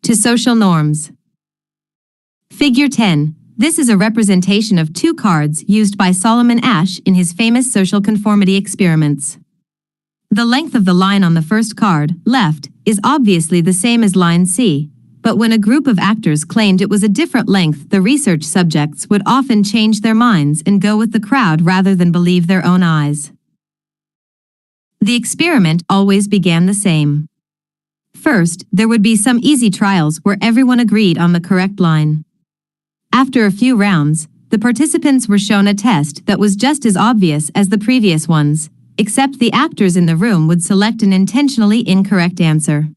to social norms. Figure 10. This is a representation of two cards used by Solomon Asch in his famous social conformity experiments. The length of the line on the first card, left, is obviously the same as line C, but when a group of actors claimed it was a different length, the research subjects would often change their minds and go with the crowd rather than believe their own eyes. The experiment always began the same. First, there would be some easy trials where everyone agreed on the correct line. After a few rounds, the participants were shown a test that was just as obvious as the previous ones, except the actors in the room would select an intentionally incorrect answer.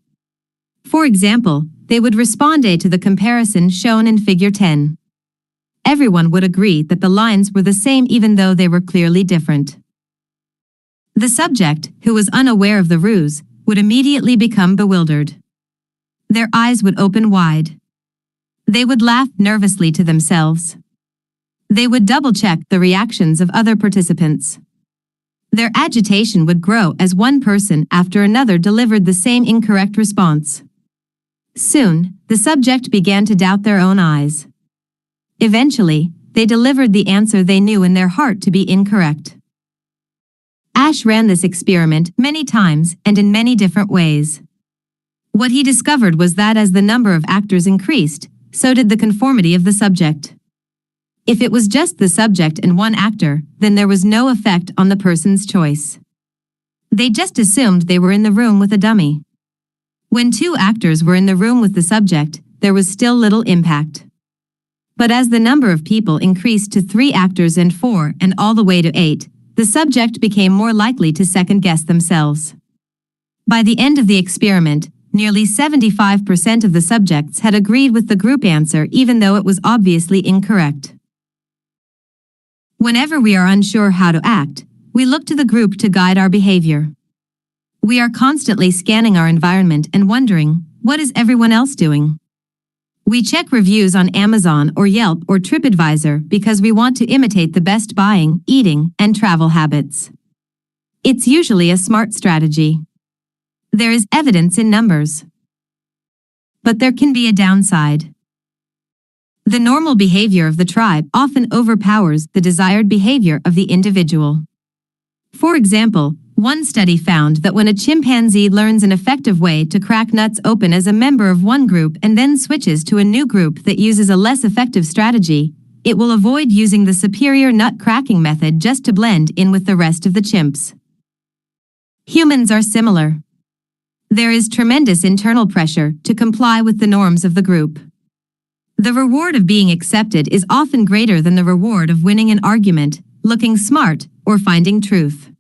For example, they would respond A to the comparison shown in Figure 10. Everyone would agree that the lines were the same even though they were clearly different. The subject, who was unaware of the ruse, would immediately become bewildered. Their eyes would open wide. They would laugh nervously to themselves. They would double-check the reactions of other participants. Their agitation would grow as one person after another delivered the same incorrect response. Soon, the subject began to doubt their own eyes. Eventually, they delivered the answer they knew in their heart to be incorrect. Asch ran this experiment many times and in many different ways. What he discovered was that as the number of actors increased, so did the conformity of the subject. If it was just the subject and one actor, then there was no effect on the person's choice. They just assumed they were in the room with a dummy. When two actors were in the room with the subject, there was still little impact. But as the number of people increased to 3 actors and 4 and all the way to 8, the subject became more likely to second-guess themselves. By the end of the experiment, nearly 75% of the subjects had agreed with the group answer even though it was obviously incorrect. Whenever we are unsure how to act, we look to the group to guide our behavior. We are constantly scanning our environment and wondering, what is everyone else doing? We check reviews on Amazon or Yelp or TripAdvisor because we want to imitate the best buying, eating, and travel habits. It's usually a smart strategy. There is evidence in numbers. But there can be a downside. The normal behavior of the tribe often overpowers the desired behavior of the individual. For example, one study found that when a chimpanzee learns an effective way to crack nuts open as a member of one group and then switches to a new group that uses a less effective strategy, it will avoid using the superior nut cracking method just to blend in with the rest of the chimps. Humans are similar. There is tremendous internal pressure to comply with the norms of the group. The reward of being accepted is often greater than the reward of winning an argument, looking smart, or finding truth.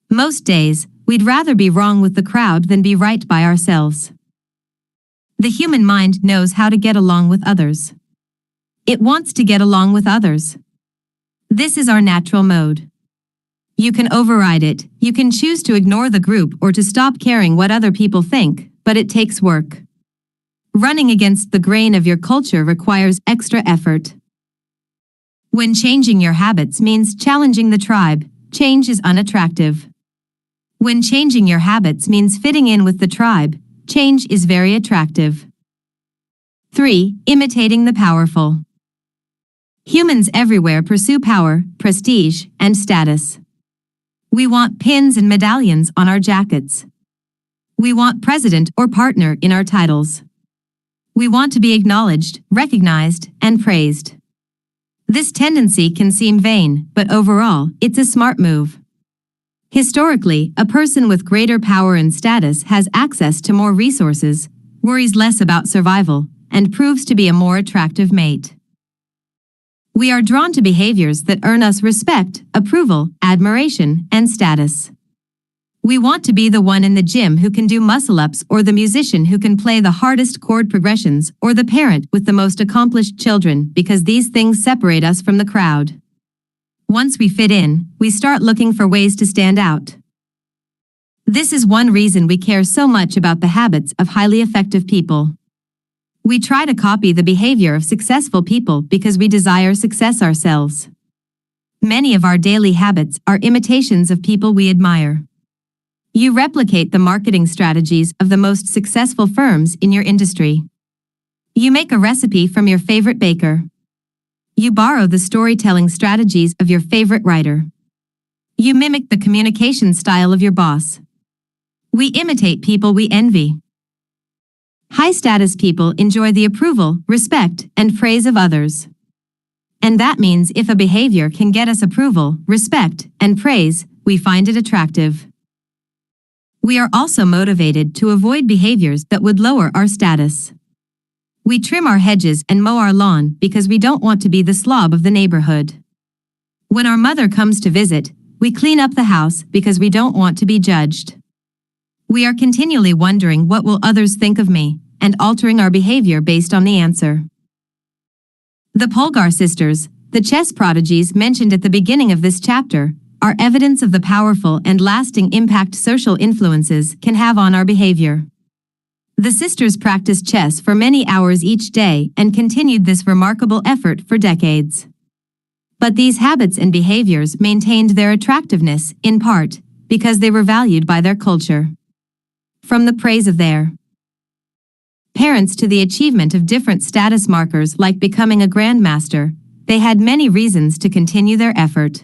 Most days, we'd rather be wrong with the crowd than be right by ourselves. The human mind knows how to get along with others. It wants to get along with others. This is our natural mode. You can override it, you can choose to ignore the group or to stop caring what other people think, but it takes work. Running against the grain of your culture requires extra effort. When changing your habits means challenging the tribe, change is unattractive. When changing your habits means fitting in with the tribe, change is very attractive. 3. Imitating the powerful. Humans everywhere pursue power, prestige, and status. We want pins and medallions on our jackets. We want president or partner in our titles. We want to be acknowledged, recognized, and praised. This tendency can seem vain, but overall, it's a smart move. Historically, a person with greater power and status has access to more resources, worries less about survival, and proves to be a more attractive mate. We are drawn to behaviors that earn us respect, approval, admiration, and status. We want to be the one in the gym who can do muscle-ups or the musician who can play the hardest chord progressions or the parent with the most accomplished children because these things separate us from the crowd. Once we fit in, we start looking for ways to stand out. This is one reason we care so much about the habits of highly effective people. We try to copy the behavior of successful people because we desire success ourselves. Many of our daily habits are imitations of people we admire. You replicate the marketing strategies of the most successful firms in your industry. You make a recipe from your favorite baker. You borrow the storytelling strategies of your favorite writer. You mimic the communication style of your boss. We imitate people we envy. High-status people enjoy the approval, respect, and praise of others. And that means if a behavior can get us approval, respect, and praise, we find it attractive. We are also motivated to avoid behaviors that would lower our status. We trim our hedges and mow our lawn because we don't want to be the slob of the neighborhood. When our mother comes to visit, we clean up the house because we don't want to be judged. We are continually wondering what will others think of me, and altering our behavior based on the answer. The Polgar sisters, the chess prodigies mentioned at the beginning of this chapter, are evidence of the powerful and lasting impact social influences can have on our behavior. The sisters practiced chess for many hours each day and continued this remarkable effort for decades. But these habits and behaviors maintained their attractiveness, in part, because they were valued by their culture. From the praise of their parents to the achievement of different status markers like becoming a grandmaster, they had many reasons to continue their effort.